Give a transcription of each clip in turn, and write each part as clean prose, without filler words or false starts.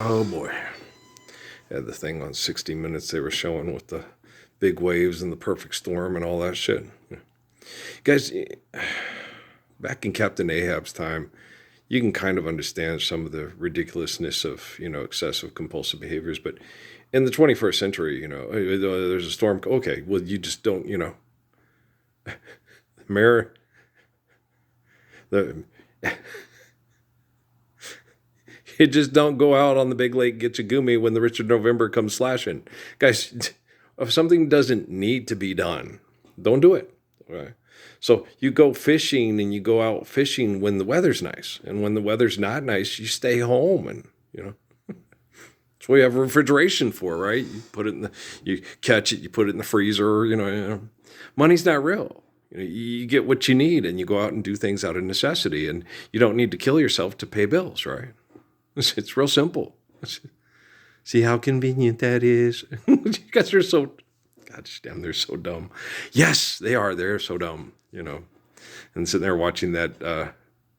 Oh boy. Had the thing on 60 Minutes they were showing with the big waves and the perfect storm and all that shit. Guys, back in Captain Ahab's time, you can kind of understand some of the ridiculousness of, excessive compulsive behaviors. But in the 21st century, there's a storm. Okay, well, you just don't, mayor, the, you just don't go out on the big lake, get your gumi when the Richard November comes slashing. Guys, if something doesn't need to be done, don't do it. Okay? So you go fishing and you go out fishing when the weather's nice. And when the weather's not nice, you stay home and, that's what you have refrigeration for, right? You put it in you catch it, you put it in the freezer, Money's not real. You get what you need and you go out and do things out of necessity and you don't need to kill yourself to pay bills, right? It's real simple. See how convenient that is? You guys are so, God damn, they're so dumb. Yes, they are. They're so dumb, And sitting there watching that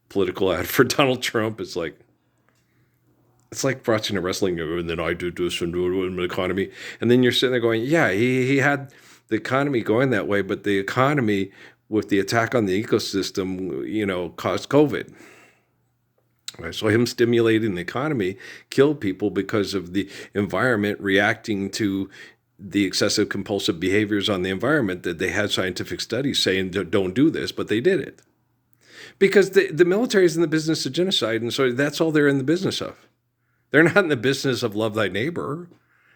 political ad for Donald Trump, it's like watching a wrestling, and then I do this and do it in the economy. And then you're sitting there going, yeah, he had the economy going that way, but the economy with the attack on the ecosystem, caused COVID. Right? So him stimulating the economy killed people because of the environment reacting to the excessive compulsive behaviors on the environment that they had scientific studies saying don't do this, but they did it. Because the military is in the business of genocide, and so that's all they're in the business of. They're not in the business of love thy neighbor.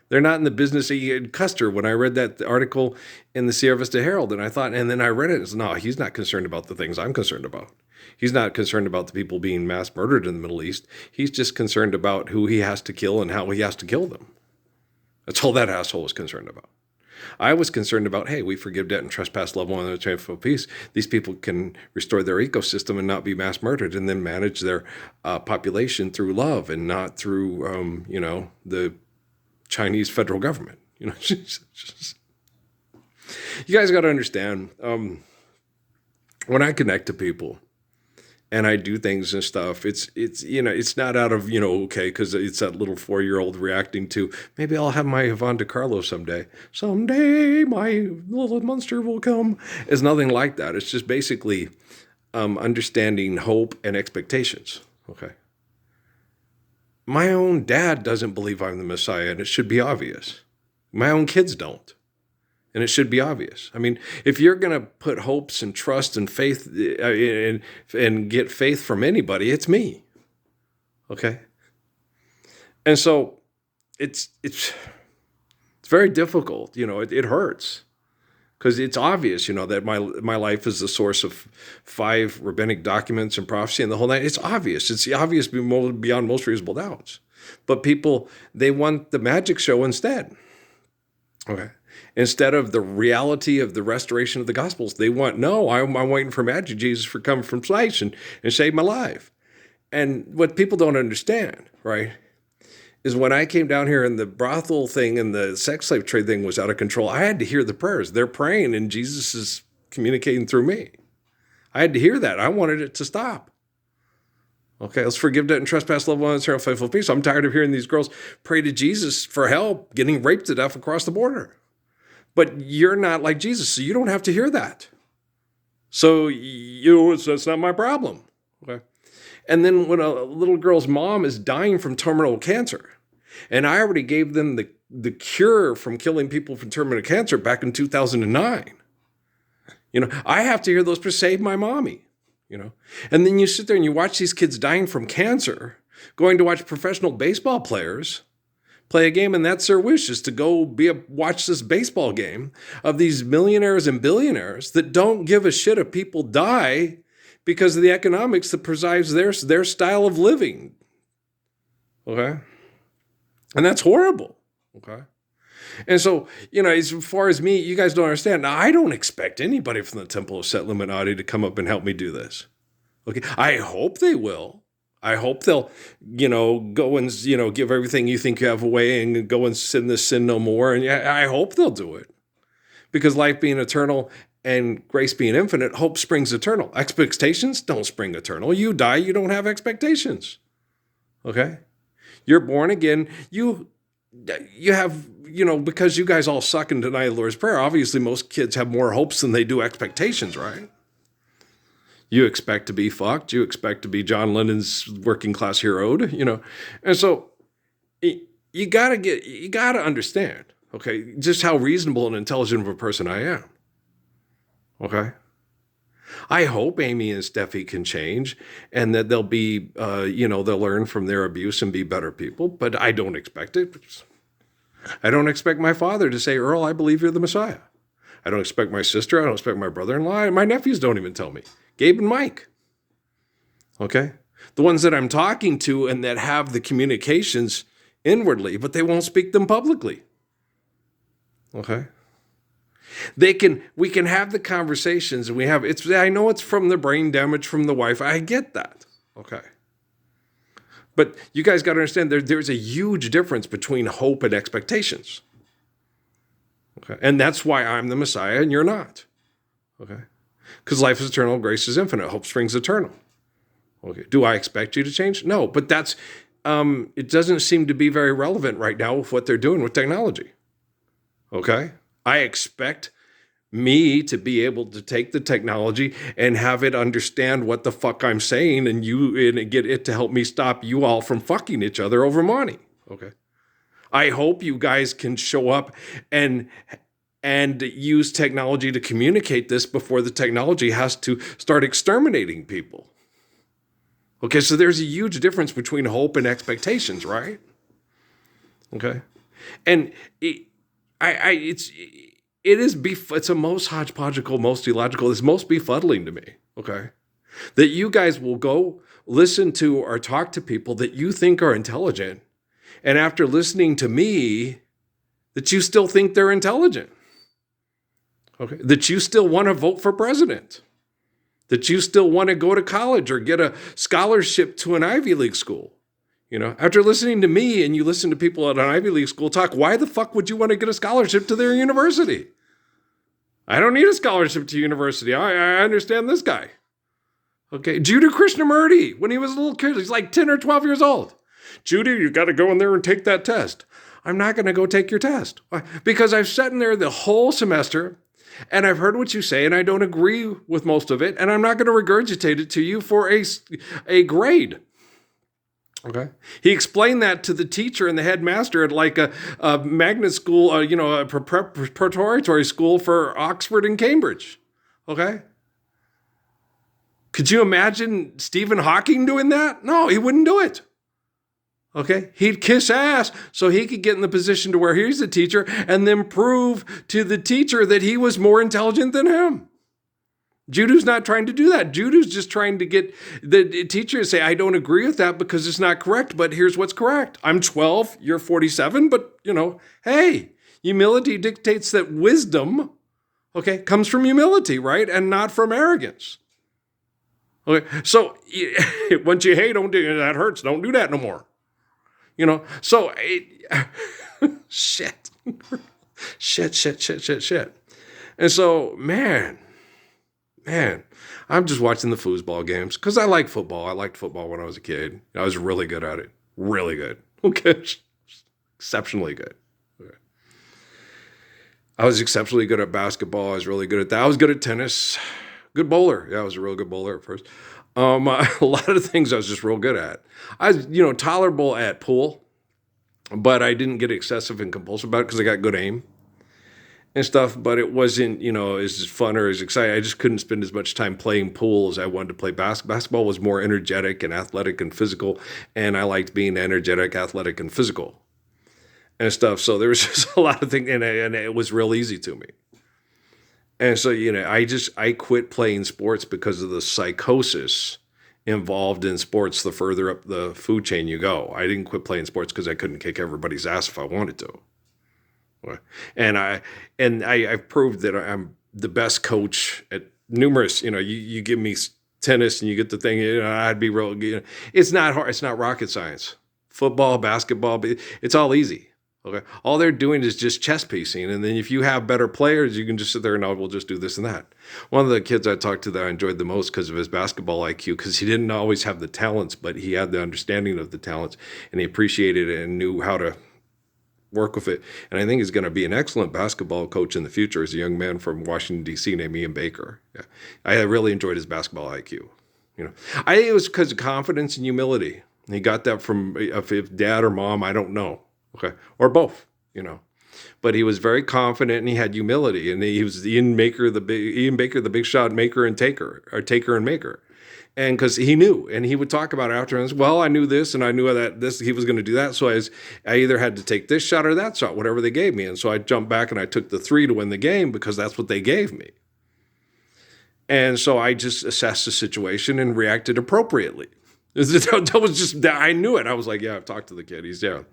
They're not in the business of Custer. When I read that article in the Sierra Vista Herald, and then I read it, and said, no, he's not concerned about the things I'm concerned about. He's not concerned about the people being mass murdered in the Middle East. He's just concerned about who he has to kill and how he has to kill them. That's all that asshole was concerned about. I was concerned about, hey, we forgive debt and trespass level on the chain of peace. These people can restore their ecosystem and not be mass murdered, and then manage their population through love and not through, the Chinese federal government. You guys got to understand, when I connect to people and I do things and stuff, it's not out of, okay, because it's that little 4-year-old reacting to, maybe I'll have my Yvonne DiCarlo someday. Someday my little monster will come. It's nothing like that. It's just basically understanding hope and expectations. Okay. My own dad doesn't believe I'm the Messiah, and it should be obvious. My own kids don't. And it should be obvious. I mean, if you're going to put hopes and trust and faith and get faith from anybody, it's me. Okay? And so it's very difficult. It hurts because it's obvious, that my life is the source of 5 rabbinic documents and prophecy and the whole night. It's obvious. It's obvious beyond most reasonable doubts. But people, they want the magic show instead. Okay. Instead of the reality of the restoration of the Gospels, they want, no, I'm waiting for magic Jesus for coming from space and save my life. And what people don't understand, right, is when I came down here and the brothel thing and the sex slave trade thing was out of control, I had to hear the prayers. They're praying and Jesus is communicating through me. I had to hear that. I wanted it to stop. Okay, let's forgive debt and trespass, love one another, faithful peace. I'm tired of hearing these girls pray to Jesus for help getting raped to death across the border. But you're not like Jesus, so you don't have to hear that. So that's not my problem. Okay. And then when a little girl's mom is dying from terminal cancer, and I already gave them the cure from killing people from terminal cancer back in 2009. I have to hear those to save my mommy. And then you sit there and you watch these kids dying from cancer, going to watch professional baseball players play a game, and that's their wish, is to go watch this baseball game of these millionaires and billionaires that don't give a shit if people die because of the economics that presides their style of living. Okay? And that's horrible. Okay? And so, as far as me, you guys don't understand. Now, I don't expect anybody from the Temple of Set Illuminati to come up and help me do this. Okay? I hope they will. I hope they'll, go and, give everything you think you have away and go and sin this sin no more. And I hope they'll do it. Because life being eternal and grace being infinite, hope springs eternal. Expectations don't spring eternal. You die, you don't have expectations. Okay? You're born again. You have, because you guys all suck and deny the Lord's Prayer, obviously most kids have more hopes than they do expectations, right? You expect to be fucked. You expect to be John Lennon's working class heroed, And so you gotta understand, okay, just how reasonable and intelligent of a person I am. Okay. I hope Amy and Steffi can change and that they'll be, they'll learn from their abuse and be better people, but I don't expect it. I don't expect my father to say, Earl, I believe you're the Messiah. I don't expect my sister. I don't expect my brother-in-law. My nephews don't even tell me. Gabe and Mike. Okay? The ones that I'm talking to and that have the communications inwardly, but they won't speak them publicly. Okay? We can have the conversations and I know it's from the brain damage from the wife. I get that. Okay. But you guys got to understand there's a huge difference between hope and expectations. Okay. And that's why I'm the Messiah and you're not. Okay. Because life is eternal, grace is infinite, hope springs eternal. Okay. Do I expect you to change? No, but it doesn't seem to be very relevant right now with what they're doing with technology. Okay. I expect me to be able to take the technology and have it understand what the fuck I'm saying and get it to help me stop you all from fucking each other over money. Okay. I hope you guys can show up and use technology to communicate this before the technology has to start exterminating people. Okay, so there's a huge difference between hope and expectations, right? Okay. And it's a most hodgepodgeical, most illogical, it's most befuddling to me, okay? That you guys will go listen to or talk to people that you think are intelligent, and after listening to me, that you still think they're intelligent, okay? That you still want to vote for president, that you still want to go to college or get a scholarship to an Ivy League school. After listening to me and you listen to people at an Ivy League school talk, why the fuck would you want to get a scholarship to their university? I don't need a scholarship to university. I understand this guy. Okay, Judah Krishnamurti, when he was a little kid, he's like 10 or 12 years old. Judah, you got to go in there and take that test. I'm not going to go take your test. Why? Because I've sat in there the whole semester and I've heard what you say and I don't agree with most of it and I'm not going to regurgitate it to you for a grade. Okay. He explained that to the teacher and the headmaster at like a magnet school, a preparatory school for Oxford and Cambridge. Okay. Could you imagine Stephen Hawking doing that? No, he wouldn't do it. Okay. He'd kiss ass so he could get in the position to where he's the teacher and then prove to the teacher that he was more intelligent than him. Judah's not trying to do that. Judah's just trying to get the teacher to say, I don't agree with that because it's not correct, but here's what's correct. I'm 12, you're 47, but, hey, humility dictates that wisdom, okay, comes from humility, right? And not from arrogance. Okay, so once you hate, don't do that hurts. Don't do that no more. So shit. Shit. And so, man, I'm just watching the foosball games because I like football. I liked football when I was a kid. I was really good at it. Really good. Okay. Exceptionally good. Okay. I was exceptionally good at basketball. I was really good at that. I was good at tennis. Good bowler. Yeah, I was a real good bowler at first. A lot of the things I was just real good at. I was, tolerable at pool, but I didn't get excessive and compulsive about it because I got good aim and stuff, but it wasn't, as fun or as exciting. I just couldn't spend as much time playing pool as I wanted to play basketball. Basketball was more energetic and athletic and physical, and I liked being energetic, athletic, and physical and stuff. So there was just a lot of things, and it was real easy to me. And so, I quit playing sports because of the psychosis involved in sports the further up the food chain you go. I didn't quit playing sports because I couldn't kick everybody's ass if I wanted to. And I've proved that I'm the best coach at numerous, you give me tennis and you get the thing, I'd be real, it's not hard. It's not rocket science. Football, basketball, it's all easy. Okay. All they're doing is just chess piecing. And then if you have better players, you can just sit there and, oh, we'll just do this and that. One of the kids I talked to that I enjoyed the most because of his basketball IQ, because he didn't always have the talents, but he had the understanding of the talents and he appreciated it and knew how to work with it. And I think he's going to be an excellent basketball coach in the future. Is a young man from Washington, D.C. named Ian Baker. Yeah. I really enjoyed his basketball IQ. I think it was because of confidence and humility. He got that from if dad or mom, I don't know. Okay. Or both, But he was very confident and he had humility. And he was Ian Baker, the big shot maker and taker, or taker and maker. And because he knew, and he would talk about it after, and well, I knew this, and I knew that he was going to do that. So I either had to take this shot or that shot, whatever they gave me. And so I jumped back and I took the 3 to win the game because that's what they gave me. And so I just assessed the situation and reacted appropriately. That was just, I knew it. I was like, yeah, I've talked to the kid. He's there.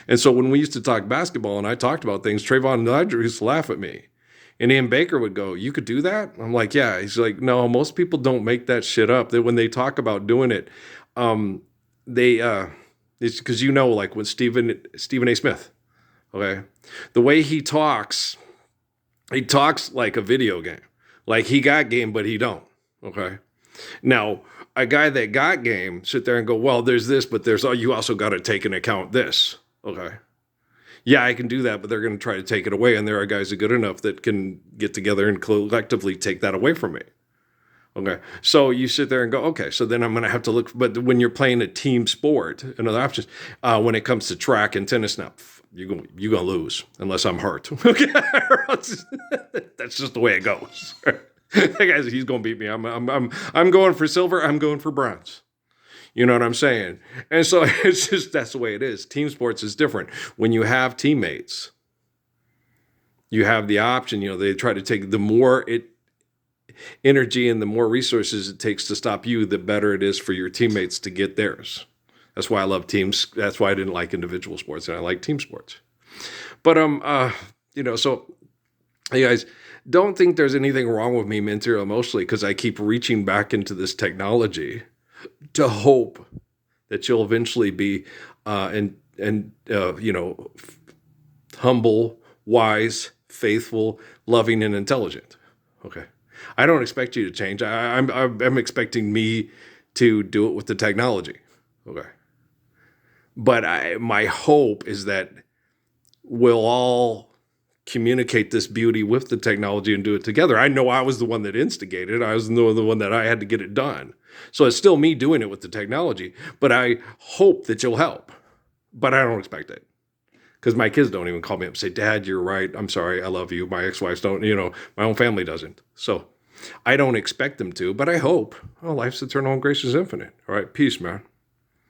And so when we used to talk basketball and I talked about things, Trayvon Nigel used to laugh at me. And Ian Baker would go, you could do that? I'm like, yeah. He's like, no, most people don't make that shit up. That when they talk about doing it, it's because like with Stephen A. Smith, okay? The way he talks like a video game. Like he got game, but he don't, okay? Now, a guy that got game sit there and go, well, there's this, but you also got to take into account this, okay? Yeah, I can do that, but they're going to try to take it away. And there are guys that are good enough that can get together and collectively take that away from me. Okay. So you sit there and go, okay, so then I'm going to have to look. But when you're playing a team sport, another option, when it comes to track and tennis, now you're going to lose unless I'm hurt. Okay. That's just the way it goes. That guy's, he's going to beat me. I'm going for silver. I'm going for bronze. You know what I'm saying? And so it's just, that's the way it is. Team sports is different. When you have teammates, you have the option, they try to take the more energy and the more resources it takes to stop you, the better it is for your teammates to get theirs. That's why I love teams. That's why I didn't like individual sports and I like team sports. But, so you guys don't think there's anything wrong with me mentally or emotionally because I keep reaching back into this technology to hope that you'll eventually be humble, wise, faithful, loving, and intelligent. Okay, I don't expect you to change. I'm expecting me to do it with the technology. Okay, but my hope is that we'll all communicate this beauty with the technology and do it together. I know I was the one that instigated. I was the one that I had to get it done. So it's still me doing it with the technology, but I hope that you'll help. But I don't expect it because my kids don't even call me up and say, Dad, you're right. I'm sorry. I love you. My ex-wives don't, my own family doesn't. So I don't expect them to, but I hope. Oh, life's eternal and grace is infinite. All right. Peace, man.